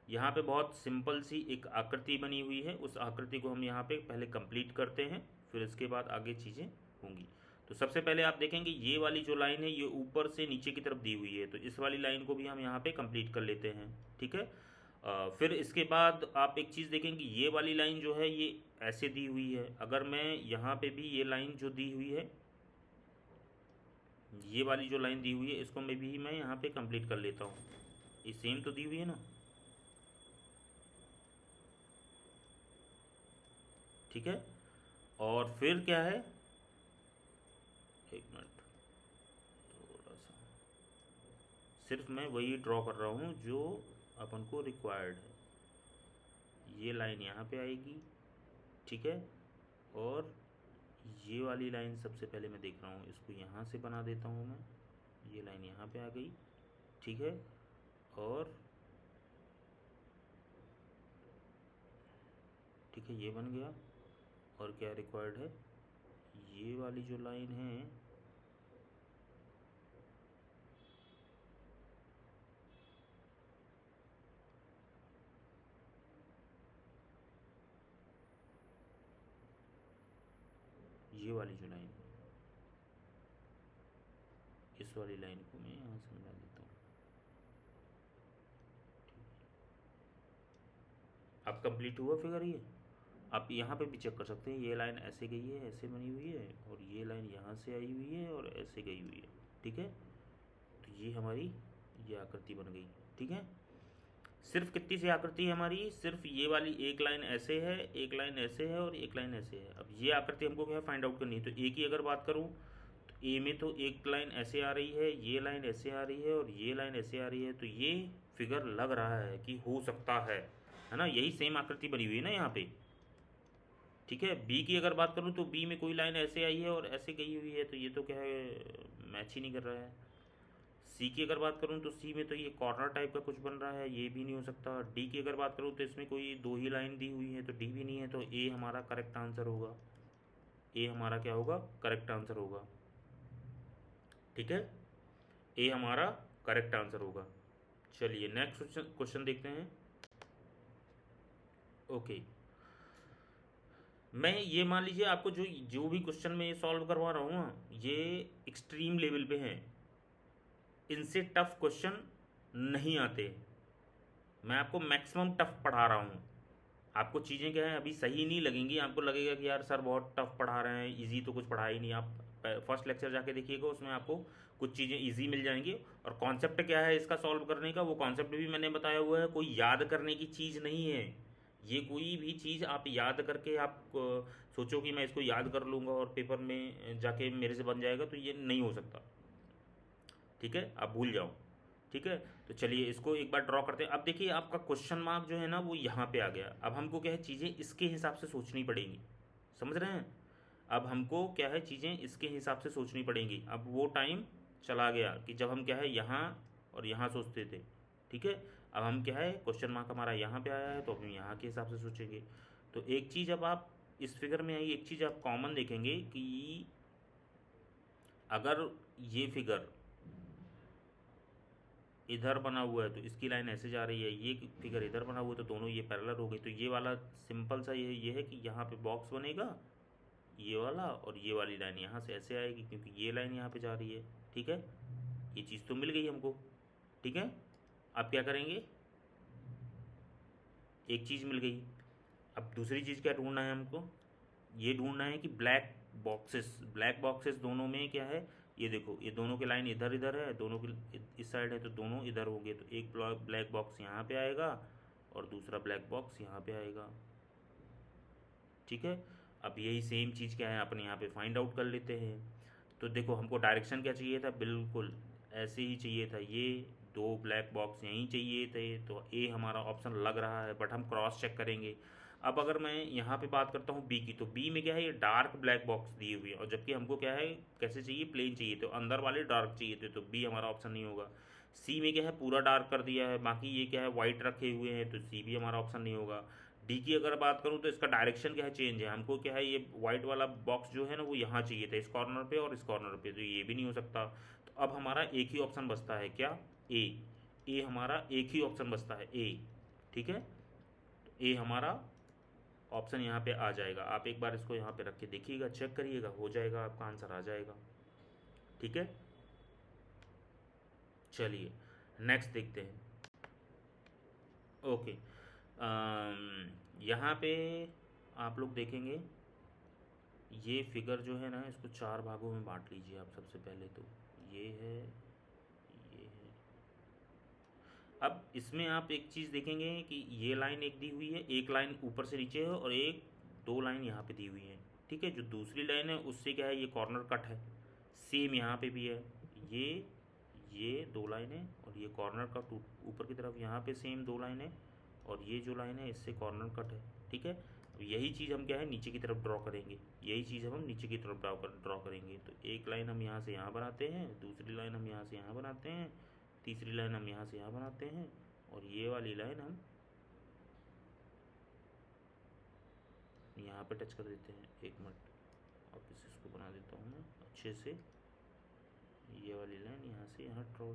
यहाँ पे बहुत सिंपल सी एक आकृति बनी हुई है, उस आकृति को हम यहाँ पे पहले कंप्लीट करते हैं, फिर इसके बाद आगे चीज़ें होंगी। तो सबसे पहले आप देखेंगे ये वाली जो लाइन है ये ऊपर से नीचे की तरफ दी हुई है, तो इस वाली लाइन को भी हम यहाँ पे कंप्लीट कर लेते हैं। ठीक है, फिर इसके बाद आप एक चीज़ देखेंगे, ये वाली लाइन जो है ये ऐसे दी हुई है, अगर मैं यहाँ पे भी ये लाइन जो दी हुई है, ये वाली जो लाइन दी हुई है, इसको मैं यहाँ पे कंप्लीट कर लेता हूँ। ये सेम तो दी हुई है ना। ठीक है, और फिर क्या है, एक मिनट, थोड़ा सा सिर्फ मैं वही ड्रॉ कर रहा हूँ जो अपन को रिक्वायर्ड है। ये लाइन यहाँ पे आएगी, ठीक है, और ये वाली लाइन सबसे पहले मैं देख रहा हूँ, इसको यहाँ से बना देता हूँ मैं, ये लाइन यहाँ पे आ गई। ठीक है, और ठीक है, ये बन गया। और क्या रिक्वायर्ड है, ये वाली जो लाइन है ये वाली जो लाइन, इस वाली लाइन को मैं यहाँ से मिला देता हूँ। अब कंप्लीट हुआ फिगर ये। आप यहाँ पे भी चेक कर सकते हैं, ये लाइन ऐसे गई है, ऐसे बनी हुई है, और ये लाइन यहाँ से आई हुई है और ऐसे गई हुई है। ठीक है, तो ये हमारी ये आकृति बन गई। ठीक है, सिर्फ कितनी सी आकृति है हमारी, सिर्फ ये वाली एक लाइन ऐसे है, एक लाइन ऐसे है और एक लाइन ऐसे है। अब ये आकृति हमको क्या फाइंड आउट करनी है, तो ए की अगर बात करूँ तो ए में तो एक लाइन ऐसे आ रही है, ये लाइन ऐसे आ रही है और ये लाइन ऐसे आ रही है, तो ये फिगर लग रहा है कि हो सकता है ना। यही सेम आकृति बनी हुई है ना यहाँ पे। ठीक है, बी की अगर बात करूँ तो बी में कोई लाइन ऐसे आई है और ऐसे गई हुई है, तो ये तो क्या है, मैच ही नहीं कर रहा है। सी की अगर बात करूँ तो सी में तो ये कॉर्नर टाइप का कुछ बन रहा है, ये भी नहीं हो सकता। डी की अगर बात करूँ तो इसमें कोई दो ही लाइन दी हुई है, तो डी भी नहीं है, तो ए हमारा करेक्ट आंसर होगा। ए हमारा क्या होगा, करेक्ट आंसर होगा। ठीक है, ए हमारा करेक्ट आंसर होगा। चलिए नेक्स्ट क्वेश्चन देखते हैं। ओके, मैं ये मान लीजिए आपको जो जो भी क्वेश्चन मैं ये सॉल्व करवा रहा हूँ ना, ये एक्सट्रीम लेवल पे हैं, इनसे टफ क्वेश्चन नहीं आते। मैं आपको मैक्सिमम टफ पढ़ा रहा हूँ। आपको चीज़ें क्या है अभी सही नहीं लगेंगी, आपको लगेगा कि यार सर बहुत टफ पढ़ा रहे हैं, इजी तो कुछ पढ़ा ही नहीं। आप फर्स्ट लेक्चर जाके देखिएगा, उसमें आपको कुछ चीज़ें इजी मिल जाएंगी। और कॉन्सेप्ट क्या है इसका सॉल्व करने का, वो कॉन्सेप्ट भी मैंने बताया हुआ है। कोई याद करने की चीज़ नहीं है ये, कोई भी चीज़ आप याद करके आप सोचो कि मैं इसको याद कर लूँगा और पेपर में जाके मेरे से बन जाएगा, तो ये नहीं हो सकता। ठीक है, आप भूल जाओ। ठीक है, तो चलिए इसको एक बार ड्रॉ करते हैं। अब देखिए आपका क्वेश्चन मार्क जो है ना वो यहाँ पे आ गया। अब हमको क्या है, चीज़ें इसके हिसाब से सोचनी पड़ेंगी, समझ रहे हैं। अब हमको क्या है, चीज़ें इसके हिसाब से सोचनी पड़ेंगी। अब वो टाइम चला गया कि जब हम क्या है यहाँ और यहाँ सोचते थे। ठीक है, अब हम क्या है, क्वेश्चन मार्क हमारा यहाँ पे आया है, तो अब हम यहाँ के हिसाब से सोचेंगे। तो एक चीज़ अब आप इस फिगर में आई, एक चीज़ आप कॉमन देखेंगे कि अगर ये फिगर इधर बना हुआ है तो इसकी लाइन ऐसे जा रही है, ये फिगर इधर बना हुआ है तो दोनों ये पैरेलल हो गई। तो ये वाला सिंपल सा ये है कि यहाँ पे बॉक्स बनेगा ये वाला, और ये वाली लाइन यहाँ से ऐसे आएगी क्योंकि ये लाइन यहाँ पे जा रही है। ठीक है, ये चीज़ तो मिल गई हमको। ठीक है, अब क्या करेंगे, एक चीज़ मिल गई, अब दूसरी चीज़ क्या ढूंढना है हमको, ये ढूंढना है कि ब्लैक बॉक्सेस दोनों में क्या है। ये देखो, ये दोनों की लाइन इधर इधर है, दोनों की इस साइड है, तो दोनों इधर होंगे। तो एक ब्लैक बॉक्स यहाँ पे आएगा और दूसरा ब्लैक बॉक्स यहाँ पे आएगा। ठीक है, अब यही सेम चीज़ क्या है अपन यहाँ पे फाइंड आउट कर लेते हैं। तो देखो हमको डायरेक्शन क्या चाहिए था, बिल्कुल ऐसे ही चाहिए था, ये दो ब्लैक बॉक्स यहीं चाहिए थे, तो ए हमारा ऑप्शन लग रहा है, बट हम क्रॉस चेक करेंगे। अब अगर मैं यहाँ पे बात करता हूँ बी की, तो बी में क्या है, ये डार्क ब्लैक बॉक्स दी हुई है, और जबकि हमको क्या है, कैसे चाहिए, प्लेन चाहिए, तो अंदर वाले डार्क चाहिए थे, तो बी हमारा ऑप्शन नहीं होगा। सी में क्या है, पूरा डार्क कर दिया है, बाकी ये क्या है, वाइट रखे हुए हैं, तो सी भी हमारा ऑप्शन नहीं होगा। डी की अगर बात करूँ तो इसका डायरेक्शन क्या है, चेंज है, हमको क्या है, ये वाइट वाला बॉक्स जो है ना वो यहाँ चाहिए था, इस कॉर्नर पे और इस कॉर्नर पे, तो ये भी नहीं हो सकता। तो अब हमारा एक ही ऑप्शन बचता है, क्या, ए। ए हमारा एक ही ऑप्शन बचता है, ए। ठीक है, ए हमारा ऑप्शन यहाँ पे आ जाएगा। आप एक बार इसको यहाँ पे रख के देखिएगा, चेक करिएगा, हो जाएगा, आपका आंसर आ जाएगा। ठीक है, चलिए नेक्स्ट देखते हैं। ओके, यहाँ पे आप लोग देखेंगे, ये फिगर जो है ना, इसको चार भागों में बांट लीजिए आप सबसे पहले तो। ये है, ये है। अब इसमें आप एक चीज़ देखेंगे कि ये लाइन एक दी हुई है, एक लाइन ऊपर से नीचे है, और एक दो लाइन यहाँ पे दी हुई है। ठीक है, जो दूसरी लाइन है उससे क्या है, ये कॉर्नर कट है। सेम यहाँ पे भी है, ये ये दो लाइन है, और ये कॉर्नर कट ऊपर की तरफ यहाँ पे सेम दो लाइन है, और ये जो लाइन है इससे कॉर्नर कट है। ठीक है, अब यही चीज़ हम क्या है, नीचे की तरफ ड्रॉ करेंगे, यही चीज़ हम नीचे की तरफ ड्रॉ करेंगे। तो एक लाइन हम यहाँ से यहाँ बनाते हैं, दूसरी लाइन हम यहाँ से यहाँ बनाते हैं, तीसरी लाइन हम यहाँ से यहाँ बनाते हैं, और ये वाली लाइन हम यहाँ पे टच कर देते हैं। एक मिनट, वापस इसको बना देता हूँ मैं अच्छे से। ये वाली लाइन यहाँ से यहाँ ड्रॉ।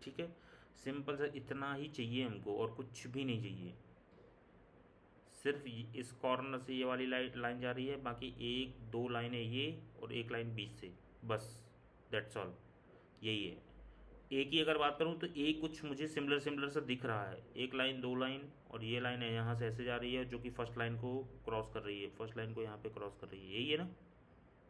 ठीक है, सिंपल सा इतना ही चाहिए हमको, और कुछ भी नहीं चाहिए। सिर्फ इस कॉर्नर से ये वाली लाइन जा रही है, बाकी एक दो लाइनें ये और एक लाइन बीच से, बस दैट्स ऑल, यही है। ए की अगर बात करूँ तो ए कुछ मुझे सिमिलर सिमिलर सा दिख रहा है, एक लाइन दो लाइन, और ये लाइन है यहाँ से ऐसे जा रही है, जो कि फर्स्ट लाइन को क्रॉस कर रही है, फर्स्ट लाइन को यहाँ पे क्रॉस कर रही है, यही है ना।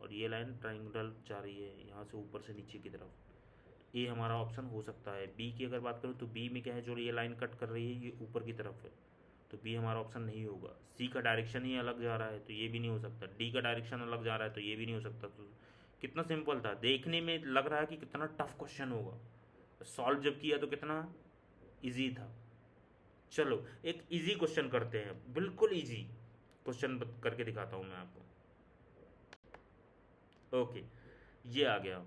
और ये लाइन ट्राइंगल जा रही है यहाँ से ऊपर से नीचे की तरफ। ए हमारा ऑप्शन हो सकता है। बी की अगर बात करूँ तो बी में क्या है, जो ये लाइन कट कर रही है ये ऊपर की तरफ है, तो बी हमारा ऑप्शन नहीं होगा। सी का डायरेक्शन ही अलग जा रहा है, तो ये भी नहीं हो सकता। डी का डायरेक्शन अलग जा रहा है, तो ये भी नहीं हो सकता। तो कितना सिंपल था, देखने में लग रहा है कि कितना टफ क्वेश्चन होगा, सॉल्व जब किया तो कितना इजी था। चलो एक इजी क्वेश्चन करते हैं, बिल्कुल इजी क्वेश्चन करके दिखाता हूँ मैं आपको। ओके, ये आ गया।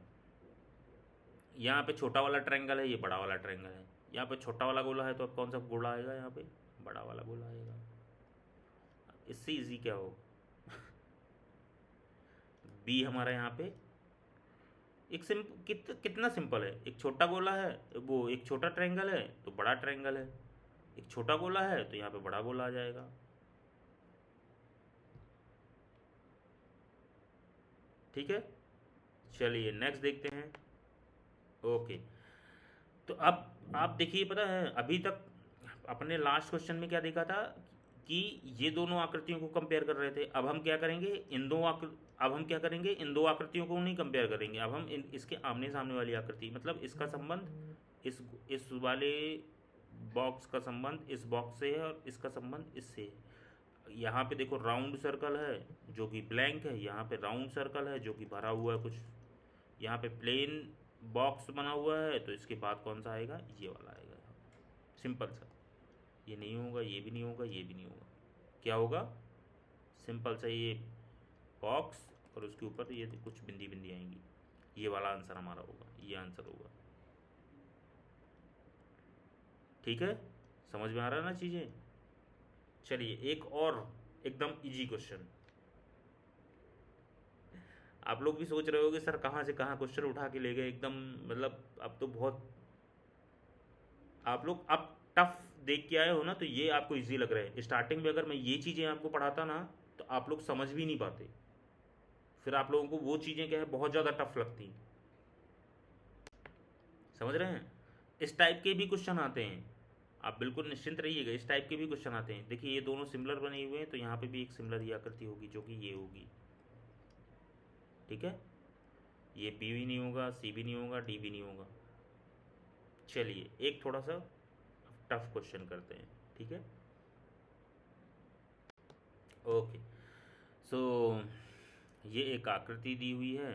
यहाँ पे छोटा वाला ट्रायंगल है, ये बड़ा वाला ट्रायंगल है। यहाँ पे छोटा वाला गोला है, तो अब कौन सा गोला आएगा, यहाँ पे बड़ा वाला गोला आएगा। इससे इजी क्या हो, बी हमारा यहाँ पे एक कितना सिंपल है, एक छोटा गोला है, वो एक छोटा ट्रायंगल है तो बड़ा ट्रायंगल है, एक छोटा गोला है तो यहाँ पे बड़ा गोला आ जाएगा। ठीक है, चलिए नेक्स्ट देखते हैं। ओके, तो अब आप देखिए, पता है अभी तक अपने लास्ट क्वेश्चन में क्या देखा था, कि ये दोनों आकृतियों को कंपेयर कर रहे थे। अब हम क्या करेंगे, अब हम क्या करेंगे, इन दो आकृतियों को नहीं कंपेयर करेंगे, अब हम इसके आमने सामने वाली आकृति, मतलब इसका संबंध इस वाले बॉक्स का संबंध इस बॉक्स से है, और इसका संबंध इससे है। यहाँ पे देखो राउंड सर्कल है जो कि ब्लैंक है, यहाँ पे राउंड सर्कल है जो कि भरा हुआ है कुछ, यहाँ पे प्लेन बॉक्स बना हुआ है, तो इसके बाद कौन सा आएगा, ये वाला आएगा। सिंपल सा, ये नहीं होगा, ये भी नहीं होगा, ये भी नहीं होगा, क्या होगा, सिंपल सा ये बॉक्स और उसके ऊपर ये कुछ बिंदी बिंदी आएंगी, ये वाला आंसर हमारा होगा, ये आंसर होगा। ठीक है, समझ में आ रहा है ना चीज़ें। चलिए एक और एकदम इजी क्वेश्चन। आप लोग भी सोच रहे हो कि सर कहाँ से कहाँ क्वेश्चन उठा के ले गए एकदम, मतलब अब तो बहुत, आप लोग अब टफ देख के आए हो ना, तो ये आपको इजी लग रहा है। स्टार्टिंग में अगर मैं ये चीज़ें आपको पढ़ाता ना, तो आप लोग समझ भी नहीं पाते, फिर आप लोगों को वो चीज़ें क्या है, बहुत ज़्यादा टफ लगती। समझ रहे हैं, इस टाइप के भी क्वेश्चन आते हैं, आप बिल्कुल निश्चिंत रहिएगा, इस टाइप के भी क्वेश्चन आते हैं। देखिए ये दोनों सिमिलर बने हुए हैं, तो यहाँ पे भी एक सिमिलर ही आकृति होगी, जो कि ये होगी। ठीक है, ये बी भी नहीं होगा, सी भी नहीं होगा, डी भी नहीं होगा। चलिए एक थोड़ा सा टफ क्वेश्चन करते हैं। ठीक है, ओके, सो ये एक आकृति दी हुई है,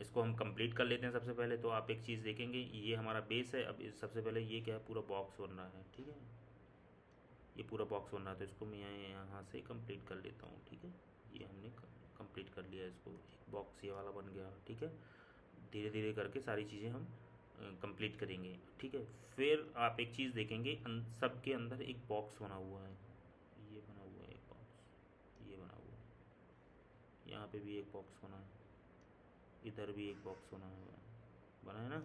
इसको हम कंप्लीट कर लेते हैं। सबसे पहले तो आप एक चीज़ देखेंगे, ये हमारा बेस है। अब सबसे पहले ये क्या है, पूरा बॉक्स बन रहा है, ठीक है, ये पूरा बॉक्स बन रहा है, तो इसको मैं यहाँ से कंप्लीट कर लेता हूँ, ठीक है। ये हमने कंप्लीट कर लिया, इसको एक बॉक्स ये वाला बन गया, ठीक है। धीरे धीरे करके सारी चीज़ें हम कंप्लीट करेंगे, ठीक है। फिर आप एक चीज़ देखेंगे, सब के अंदर एक बॉक्स बना हुआ है, ये बना हुआ है एक बॉक्स, ये बना हुआ है, यहाँ पे भी एक बॉक्स बना है, इधर भी एक बॉक्स बना है ना।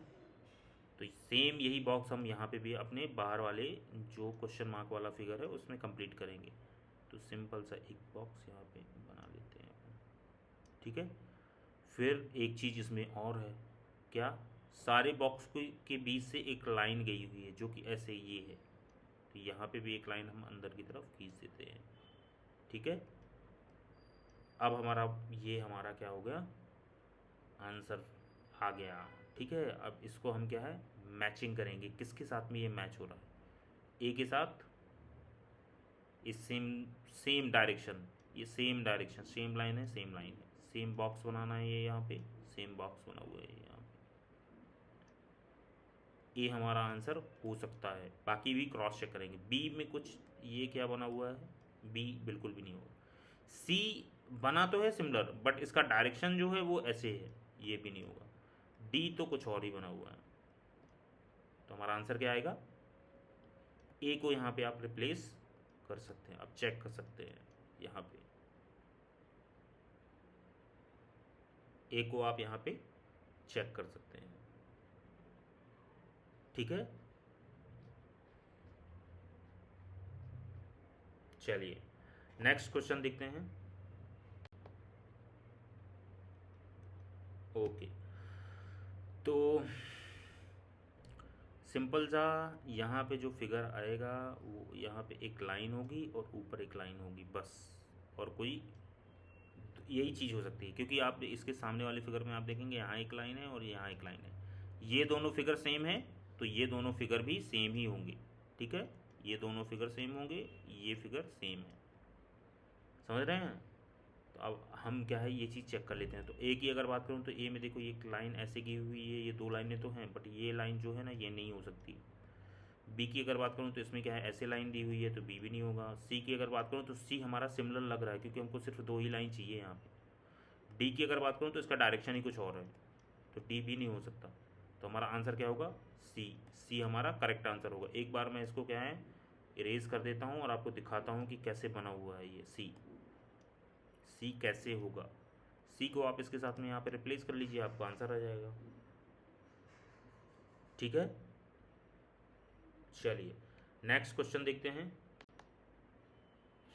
तो सेम यही बॉक्स हम यहाँ पे भी अपने बाहर वाले जो क्वेश्चन मार्क वाला फिगर है उसमें कंप्लीट करेंगे। तो सिंपल सा एक बॉक्स यहाँ पे बना लेते हैं अपन, ठीक है। फिर एक चीज़ इसमें और है, क्या, सारे बॉक्स के बीच से एक लाइन गई हुई है जो कि ऐसे ये है, तो यहाँ पे भी एक लाइन हम अंदर की तरफ खींच देते हैं, ठीक है। अब हमारा क्या हो गया, आंसर आ गया, ठीक है। अब इसको हम क्या है, मैचिंग करेंगे, किसके साथ में ये मैच हो रहा है, ए के साथ, इस सेम डायरेक्शन, ये सेम डायरेक्शन, सेम लाइन है, सेम बॉक्स बनाना है, ये यहाँ पे सेम बॉक्स बना हुआ है यहाँ पे। ए हमारा आंसर हो सकता है, बाकी भी क्रॉस चेक करेंगे। बी में कुछ ये क्या बना हुआ है, बी बिल्कुल भी नहीं होगा। सी बना तो है सिमिलर, बट इसका डायरेक्शन जो है वो ऐसे है, ये भी नहीं होगा। डी तो कुछ और ही बना हुआ है, तो हमारा आंसर क्या आएगा, ए को यहाँ पे आप रिप्लेस कर सकते हैं, आप चेक कर सकते हैं यहाँ पे, ए को आप यहाँ पे चेक कर सकते हैं, ठीक है। चलिए नेक्स्ट क्वेश्चन देखते हैं। ओके, तो सिंपल सा यहाँ पे जो फिगर आएगा वो यहाँ पे एक लाइन होगी और ऊपर एक लाइन होगी बस, और कोई यही चीज़ हो सकती है, क्योंकि आप इसके सामने वाले फिगर में आप देखेंगे यहाँ एक लाइन है और यहाँ एक लाइन है, ये दोनों फिगर सेम है, तो ये दोनों फिगर भी सेम ही होंगे, ठीक है। ये दोनों फिगर सेम होंगे, ये फिगर सेम है, समझ रहे हैं। तो अब हम क्या है, ये चीज़ चेक कर लेते हैं। तो ए की अगर बात करूँ तो ए में देखो ये एक लाइन ऐसे की हुई है, ये दो लाइनें तो हैं, बट ये लाइन जो है ना ये नहीं हो सकती। बी की अगर बात करूँ तो इसमें क्या है, ऐसे लाइन दी हुई है, तो बी भी नहीं होगा। सी की अगर बात करूँ तो सी हमारा सिमिलर लग रहा है, क्योंकि हमको सिर्फ दो ही लाइन चाहिए यहाँ पे। डी की अगर बात करूँ तो इसका डायरेक्शन ही कुछ और है, तो डी भी नहीं हो सकता। तो हमारा आंसर क्या होगा, सी हमारा करेक्ट आंसर होगा। एक बार मैं इसको क्या है इरेज कर देता हूँ और आपको दिखाता हूँ कि कैसे बना हुआ है ये सी कैसे होगा। सी को आप इसके साथ में यहाँ पे रिप्लेस कर लीजिए, आपको आंसर आ जाएगा, ठीक है। चलिए नेक्स्ट क्वेश्चन देखते हैं।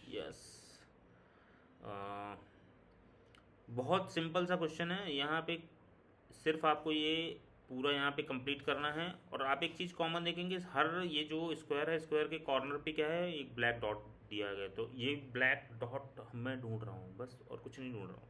यस, बहुत सिंपल सा क्वेश्चन है, यहाँ पे सिर्फ आपको ये पूरा यहाँ पे कंप्लीट करना है। और आप एक चीज़ कॉमन देखेंगे, हर ये जो स्क्वायर है, स्क्वायर के कॉर्नर पे क्या है, एक ब्लैक डॉट दिया गया है, तो ये ब्लैक डॉट मैं ढूंढ रहा हूँ बस, और कुछ नहीं ढूंढ रहा हूँ।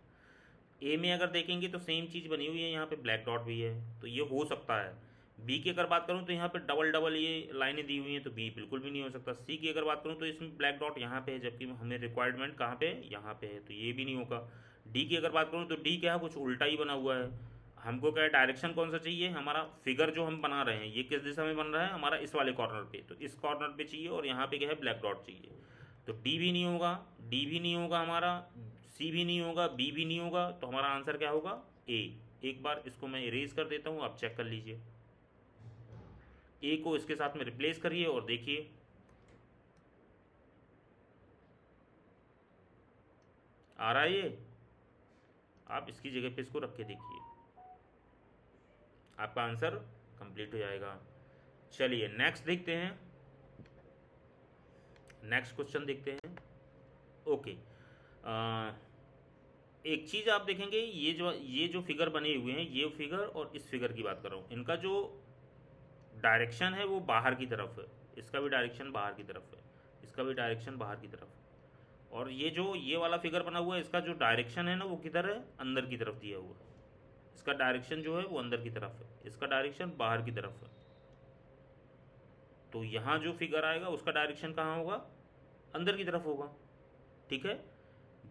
ए में अगर देखेंगे तो सेम चीज़ बनी हुई है, यहाँ पे ब्लैक डॉट भी है, तो ये हो सकता है। बी की अगर बात करूँ तो यहाँ पे डबल डबल ये लाइनें दी हुई हैं, तो बी बिल्कुल भी नहीं हो सकता। सी की अगर बात करूँ तो इसमें ब्लैक डॉट यहाँ पे है, जबकि हमें रिक्वायरमेंट कहाँ पे है, यहाँ पे है, तो ये भी नहीं होगा। डी की अगर बात करूँ तो डी क्या है, कुछ उल्टा ही बना हुआ है। हमको क्या है, डायरेक्शन कौन सा चाहिए, हमारा फिगर जो हम बना रहे हैं ये किस दिशा में बन रहा है, हमारा इस वाले कॉर्नर पे, तो इस कॉर्नर पे चाहिए, और यहाँ पे क्या है, ब्लैक डॉट चाहिए। तो डी भी नहीं होगा, डी भी नहीं होगा हमारा, सी भी नहीं होगा, बी भी नहीं होगा, तो हमारा आंसर क्या होगा, ए। एक बार इसको मैं इरेज कर देता हूँ, आप चेक कर लीजिए। ए को इसके साथ में रिप्लेस करिए और देखिए, आ रहा है ये। आप इसकी जगह पे इसको रख के देखिए, आपका आंसर कंप्लीट हो जाएगा। चलिए नेक्स्ट देखते हैं, नेक्स्ट क्वेश्चन देखते हैं। ओके, एक चीज़ आप देखेंगे, ये जो फिगर बने हुए हैं, ये फिगर और इस फिगर की बात कर रहा हूँ, इनका जो डायरेक्शन है वो बाहर की तरफ है, इसका भी डायरेक्शन बाहर की तरफ है, इसका भी डायरेक्शन बाहर की तरफ है। और ये वाला फिगर बना हुआ है, इसका जो डायरेक्शन है ना वो किधर है, अंदर की तरफ दिया हुआ है। इसका डायरेक्शन जो है वो अंदर की तरफ है, इसका डायरेक्शन बाहर की तरफ है। तो यहाँ जो फिगर आएगा उसका डायरेक्शन कहाँ होगा, अंदर की तरफ होगा, ठीक है।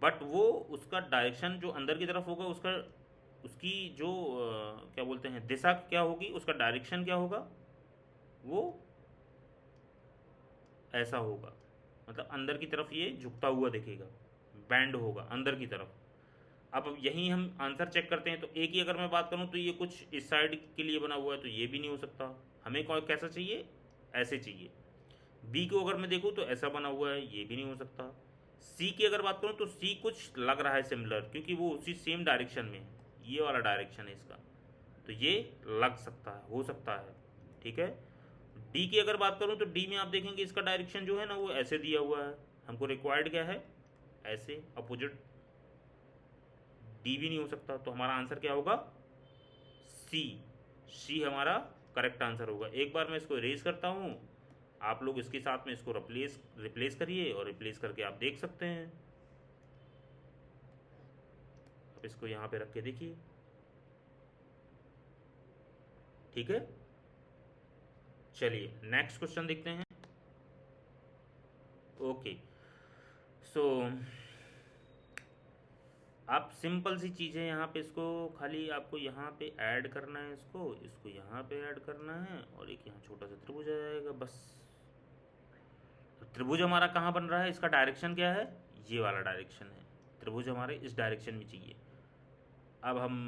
बट वो उसका डायरेक्शन जो अंदर की तरफ होगा, उसका उसकी जो क्या बोलते हैं दिशा क्या होगी, उसका डायरेक्शन क्या होगा, वो ऐसा होगा, मतलब अंदर की तरफ ये झुकता हुआ दिखेगा, बैंड होगा अंदर की तरफ। अब यहीं हम आंसर चेक करते हैं, तो ए की अगर मैं बात करूं तो ये कुछ इस साइड के लिए बना हुआ है, तो ये भी नहीं हो सकता। हमें कौन कैसा चाहिए, ऐसे चाहिए। बी को अगर मैं देखूं तो ऐसा बना हुआ है, ये भी नहीं हो सकता। सी की अगर बात करूं तो सी कुछ लग रहा है सिमिलर, क्योंकि वो उसी सेम डायरेक्शन में है, ये वाला डायरेक्शन है इसका, तो ये लग सकता है, हो सकता है। ठीक है। डी की अगर बात करूं तो डी में आप देखेंगे इसका डायरेक्शन जो है ना वो ऐसे दिया हुआ है, हमको रिक्वायर्ड क्या है, ऐसे अपोजिट। डी भी नहीं हो सकता, तो हमारा आंसर क्या होगा, सी। सी हमारा करेक्ट आंसर होगा। एक बार मैं इसको इरेज करता हूँ, आप लोग इसके साथ में इसको रिप्लेस रिप्लेस करिए, और रिप्लेस करके आप देख सकते हैं। अब इसको यहाँ पे रख के देखिए। ठीक है, चलिए नेक्स्ट क्वेश्चन देखते हैं। ओके, सो आप सिंपल सी चीज़ें यहाँ पे, इसको खाली आपको यहाँ पे ऐड करना है, इसको इसको यहाँ पे ऐड करना है, और एक यहाँ छोटा सा त्रिभुज आ जाएगा बस। त्रिभुज हमारा कहाँ बन रहा है, इसका डायरेक्शन क्या है, ये वाला डायरेक्शन है, त्रिभुज हमारे इस डायरेक्शन में चाहिए। अब हम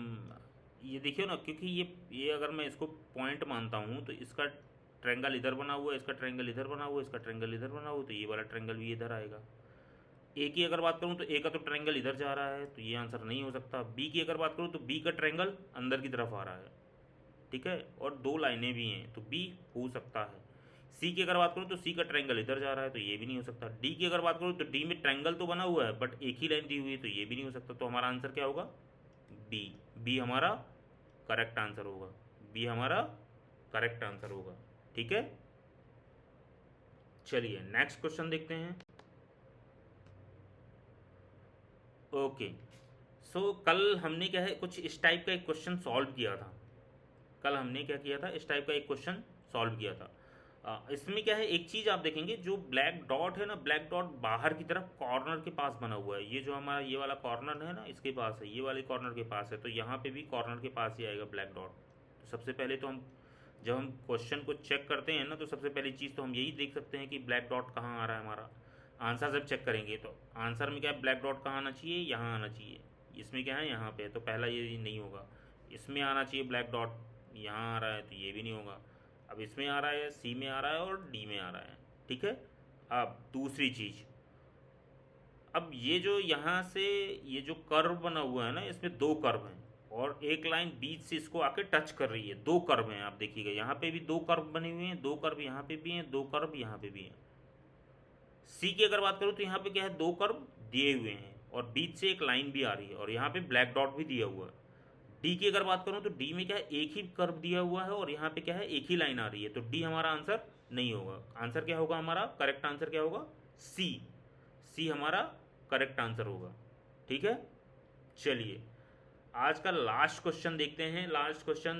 ये देखिए ना, क्योंकि ये अगर मैं इसको पॉइंट मानता हूँ तो इसका ट्रायंगल इधर बना हुआ है, इसका ट्रायंगल इधर बना हुआ है, इसका ट्रायंगल इधर बना हुआ है, तो ये वाला ट्रायंगल भी इधर आएगा। ए की अगर बात करूँ तो ए का तो ट्रायंगल इधर जा रहा है, तो ये आंसर नहीं हो सकता। बी की अगर बात करूँ तो बी का ट्रायंगल अंदर की तरफ आ रहा है, ठीक है, और दो लाइनें भी हैं, तो बी हो सकता है। सी की अगर बात करूँ तो सी का ट्रायंगल इधर जा रहा है, तो ये भी नहीं हो सकता। डी की अगर बात करूँ तो डी में ट्रायंगल तो बना हुआ है बट एक ही लाइन दी हुई है, तो ये भी नहीं हो सकता। तो हमारा आंसर क्या होगा, बी। बी हमारा करेक्ट आंसर होगा, बी हमारा करेक्ट आंसर होगा। ठीक है, चलिए नेक्स्ट क्वेश्चन देखते हैं। ओके, सो कल हमने क्या है कुछ इस टाइप का एक क्वेश्चन सॉल्व किया था। कल हमने क्या किया था, इस टाइप का एक क्वेश्चन सॉल्व किया था। इसमें क्या है, एक चीज़ आप देखेंगे, जो ब्लैक डॉट है ना, ब्लैक डॉट बाहर की तरफ कॉर्नर के पास बना हुआ है। ये जो हमारा ये वाला कॉर्नर है ना, इसके पास है, ये वाले कॉर्नर के पास है, तो यहाँ पे भी कॉर्नर के पास ही आएगा ब्लैक डॉट। तो सबसे पहले तो हम जब हम क्वेश्चन को चेक करते हैं ना, तो सबसे पहली चीज़ तो हम यही देख सकते हैं कि ब्लैक डॉट कहाँ आ रहा है हमारा। आंसर जब चेक करेंगे तो आंसर में क्या है, ब्लैक डॉट कहाँ आना चाहिए, यहाँ आना चाहिए। इसमें क्या है, यहाँ पे, तो पहला ये नहीं होगा। इसमें आना चाहिए ब्लैक डॉट, यहाँ आ रहा है, तो ये भी नहीं होगा। अब इसमें आ रहा है, सी में आ रहा है, और डी में आ रहा है। ठीक है। अब दूसरी चीज़, अब ये जो यहाँ से ये जो कर्व बना हुआ है ना, इसमें दो कर्व हैं, और एक लाइन बीच से इसको आके टच कर रही है। दो कर्व हैं, आप देखिएगा, यहाँ पे भी दो कर्व बने हुए हैं, दो कर्व यहाँ पे भी हैं, दो कर्व यहाँ पे भी हैं। सी की अगर बात करूँ तो यहाँ पे क्या है, दो कर्व दिए हुए हैं, और बीच से एक लाइन भी आ रही है, और यहाँ पे ब्लैक डॉट भी दिया हुआ है। डी की अगर बात करूँ तो डी में क्या है, एक ही कर्व दिया हुआ है, और यहाँ पे क्या है, एक ही लाइन आ रही है, तो डी हमारा आंसर नहीं होगा। आंसर क्या होगा हमारा, करेक्ट आंसर क्या होगा, सी। सी हमारा करेक्ट आंसर होगा। ठीक है, चलिए आज का लास्ट क्वेश्चन देखते हैं। लास्ट क्वेश्चन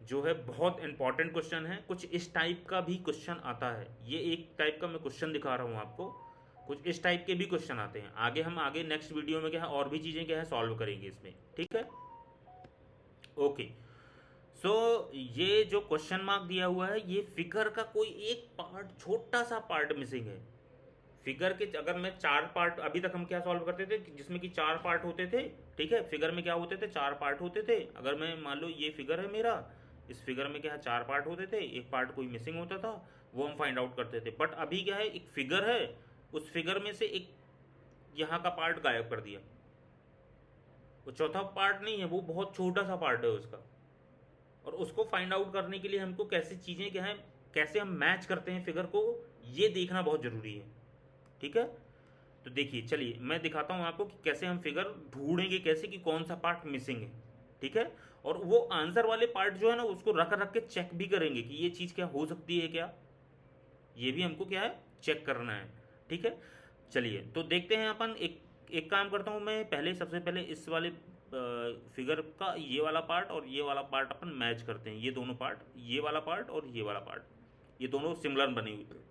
जो है बहुत इंपॉर्टेंट क्वेश्चन है। कुछ इस टाइप का भी क्वेश्चन आता है, ये एक टाइप का मैं क्वेश्चन दिखा रहा हूँ आपको, कुछ इस टाइप के भी क्वेश्चन आते हैं। आगे नेक्स्ट वीडियो में क्या है, और भी चीज़ें क्या है सॉल्व करेंगे इसमें। ठीक है, ओके। सो ये जो क्वेश्चन मार्क दिया हुआ है, ये फिगर का कोई एक पार्ट, छोटा सा पार्ट मिसिंग है। फिगर के अगर मैं चार पार्ट, अभी तक हम क्या सॉल्व करते थे, जिसमें कि चार पार्ट होते थे। ठीक है, फिगर में क्या होते थे, चार पार्ट होते थे। अगर मैं मान लो ये फिगर है मेरा, इस फिगर में क्या है, चार पार्ट होते थे, एक पार्ट कोई मिसिंग होता था, वो हम फाइंड आउट करते थे। बट अभी क्या है, एक फिगर है, उस फिगर में से एक यहाँ का पार्ट गायब कर दिया। वो चौथा पार्ट नहीं है, वो बहुत छोटा सा पार्ट है उसका, और उसको फाइंड आउट करने के लिए हमको कैसी चीज़ें क्या है, कैसे हम मैच करते हैं फिगर को, ये देखना बहुत ज़रूरी है। ठीक है, तो देखिए, चलिए मैं दिखाता हूँ आपको कि कैसे हम फिगर ढूंढेंगे, कैसे कि कौन सा पार्ट मिसिंग है। ठीक है, और वो आंसर वाले पार्ट जो है ना, उसको रख रख के चेक भी करेंगे कि ये चीज़ क्या हो सकती है, क्या ये भी हमको क्या है चेक करना है। ठीक है, चलिए तो देखते हैं अपन। एक काम करता हूँ मैं, पहले सबसे पहले इस वाले फिगर का ये वाला पार्ट और ये वाला पार्ट अपन मैच करते हैं। ये दोनों पार्ट, ये वाला पार्ट और ये वाला पार्ट, ये दोनों सिमिलर बने हुए।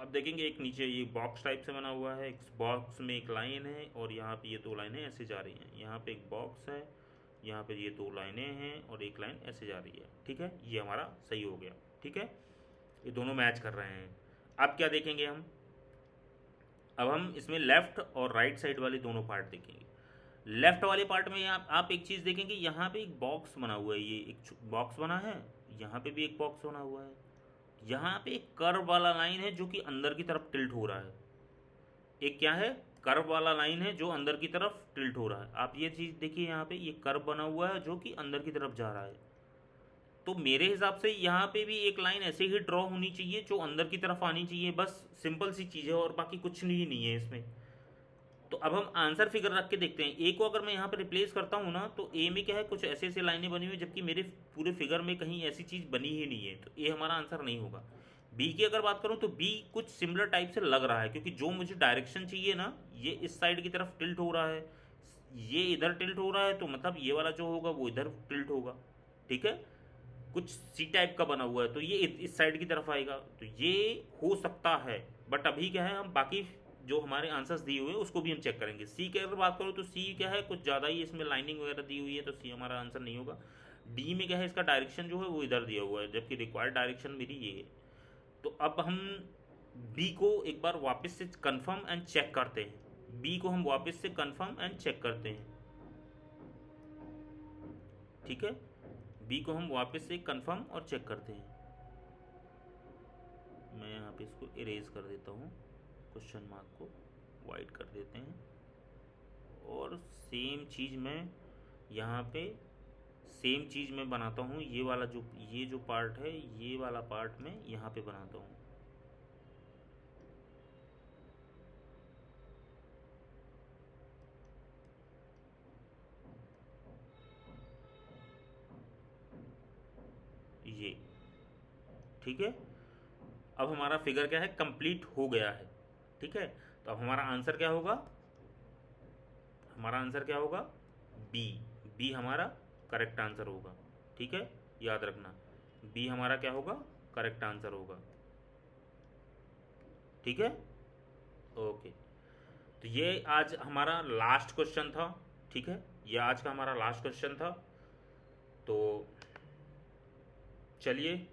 अब देखेंगे एक नीचे ये बॉक्स टाइप से बना हुआ है, एक बॉक्स में एक लाइन है और यहाँ पे ये दो लाइनें ऐसे जा रही हैं। यहाँ पे एक बॉक्स है, यहाँ पे ये दो लाइनें हैं और एक लाइन ऐसे जा रही है। ठीक है, ये हमारा सही हो गया। ठीक है, ये दोनों मैच कर रहे हैं। अब क्या देखेंगे हम, अब हम इसमें लेफ़्ट और राइट साइड वाले दोनों पार्ट देखेंगे। लेफ़्ट वाले पार्ट में आप एक चीज़ देखेंगे, यहाँ पे एक बॉक्स बना हुआ है, ये एक बॉक्स बना है, यहाँ पे भी एक बॉक्स बना हुआ है, यहाँ पे एक कर्व वाला लाइन है जो कि अंदर की तरफ टिल्ट हो रहा है। एक क्या है, कर्व वाला लाइन है जो अंदर की तरफ टिल्ट हो रहा है। आप ये चीज़ देखिए, यहाँ पे ये कर्व बना हुआ है जो कि अंदर की तरफ जा रहा है। तो मेरे हिसाब से यहाँ पे भी एक लाइन ऐसे ही ड्रॉ होनी चाहिए जो अंदर की तरफ आनी चाहिए। बस सिंपल सी चीज़ है और बाकी कुछ नहीं है इसमें। तो अब हम आंसर फिगर रख के देखते हैं। ए को अगर मैं यहाँ पर रिप्लेस करता हूँ ना, तो ए में क्या है, कुछ ऐसे ऐसे लाइनें बनी हुई, जबकि मेरे पूरे फिगर में कहीं ऐसी चीज़ बनी ही नहीं है, तो ए हमारा आंसर नहीं होगा। बी की अगर बात करूँ तो बी कुछ सिमिलर टाइप से लग रहा है, क्योंकि जो मुझे डायरेक्शन चाहिए ना, ये इस साइड की तरफ टिल्ट हो रहा है, ये इधर टिल्ट हो रहा है, तो मतलब ये वाला जो होगा वो इधर टिल्ट होगा। ठीक है, कुछ सी टाइप का बना हुआ है, तो ये इस साइड की तरफ आएगा, तो ये हो सकता है। बट अभी क्या है, हम बाकी जो हमारे आंसर्स दिए हुए हैं उसको भी हम चेक करेंगे। सी की अगर बात करो तो सी क्या है, कुछ ज़्यादा ही इसमें लाइनिंग वगैरह दी हुई है, तो सी हमारा आंसर नहीं होगा। डी में क्या है, इसका डायरेक्शन जो है वो इधर दिया हुआ है, जबकि रिक्वायर्ड डायरेक्शन मेरी ये है। तो अब हम बी को एक बार वापस से कंफर्म एंड चेक करते हैं। बी को हम वापस से कंफर्म एंड चेक करते हैं। ठीक है, बी को हम वापस से कंफर्म और चेक करते हैं। मैं यहाँ पे इसको इरेज कर देता हूँ, क्वेश्चन मार्क को वाइट कर देते हैं, और सेम चीज़ मैं यहाँ पे सेम चीज़ मैं बनाता हूँ। ये वाला ये जो पार्ट है, ये वाला पार्ट मैं यहाँ पे बनाता हूँ। ये ठीक है, अब हमारा फिगर क्या है, कंप्लीट हो गया है। ठीक है, तो अब हमारा आंसर क्या होगा, हमारा आंसर क्या होगा, बी। बी हमारा करेक्ट आंसर होगा। ठीक है, याद रखना, बी हमारा क्या होगा, करेक्ट आंसर होगा। ठीक है, ओके। तो ये आज हमारा लास्ट क्वेश्चन था। ठीक है, ये आज का हमारा लास्ट क्वेश्चन था। तो चलिए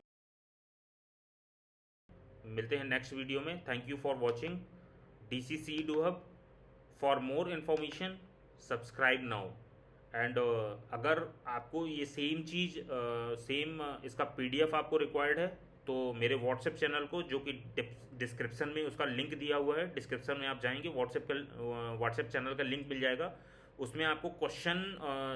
मिलते हैं नेक्स्ट वीडियो में। Thank you for watching DCC Edu Hub। For more information subscribe now. And अगर आपको ये सेम चीज़ सेम इसका PDF आपको रिक्वायर्ड है, तो मेरे व्हाट्सएप चैनल को, जो कि डिस्क्रिप्शन में उसका लिंक दिया हुआ है, डिस्क्रिप्शन में आप जाएंगे, व्हाट्सएप चैनल का लिंक मिल जाएगा। उसमें आपको क्वेश्चन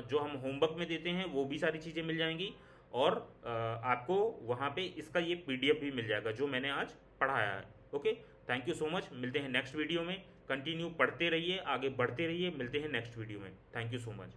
जो हम होमवर्क में देते हैं वो भी सारी चीज़ें मिल जाएंगी, और आपको वहाँ पे इसका ये PDF भी मिल जाएगा जो मैंने आज पढ़ाया है। Okay, thank you so much. मिलते हैं नेक्स्ट वीडियो में। कंटिन्यू पढ़ते रहिए, आगे बढ़ते रहिए। मिलते हैं नेक्स्ट वीडियो में। Thank you so much.